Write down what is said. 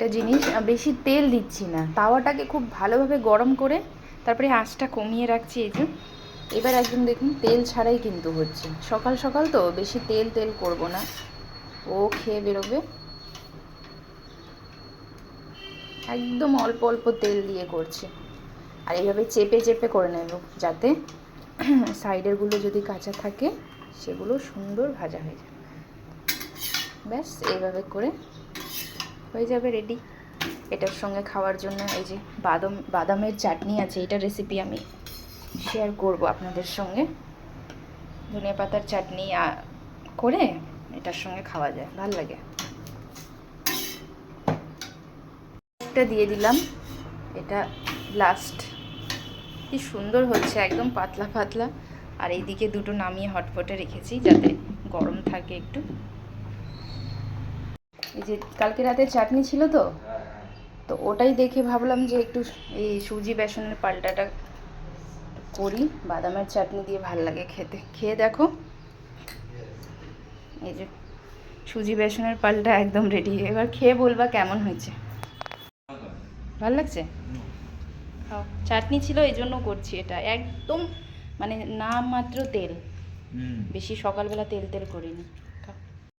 একটা জিনিস, বেশি তেল দিচ্ছি না, তাওয়াটাকে খুব ভালোভাবে গরম করে তারপরে আঁচটা কমিয়ে রাখছি। এই যে এবার একদম দেখুন তেল ছাড়াই কিন্তু হচ্ছে। সকাল সকাল তো বেশি তেল তেল করব না, ও খেয়ে বেরোবে। একদম অল্প অল্প তেল দিয়ে করছি, আর এইভাবে চেপে চেপে করে নেব যাতে সাইডেরগুলো যদি কাঁচা থাকে সেগুলো সুন্দর ভাজা হয়ে যায়। ব্যাস এইভাবে করে হয়ে যাবে রেডি। এটার সঙ্গে খাওয়ার জন্য এই যে বাদামের চাটনি আছে, এটা রেসিপি আমি শেয়ার করব আপনাদের সঙ্গে। ধনিয়া পাতার চাটনি করে এটার সঙ্গে খাওয়া যায়, ভাল লাগে। এটা দিয়ে দিলাম, এটা লাস্ট। কি সুন্দর হচ্ছে, একদম পাতলা পাতলা। আর এইদিকে দুটো নামিয়ে হটপটে রেখেছি যাতে গরম থাকে একটু। এই যে কালকে রাতে চাটনি ছিল তো, তো ওটাই দেখে ভাবলাম যে একটু এই সুজি বেসনের পাল্টাটা করি। বাদামের চাটনি দিয়ে ভাল লাগে খেতে, খেয়ে দেখো। এই যে সুজি বেসনের পাল্টা একদম রেডি, এবার খেয়ে বলবা কেমন হয়েছে। ভাল লাগছে? খাও। চাটনি ছিল এই জন্য করছি এটা, একদম মানে নাম মাত্র তেল, বেশি সকালবেলা তেল তেল করিনি।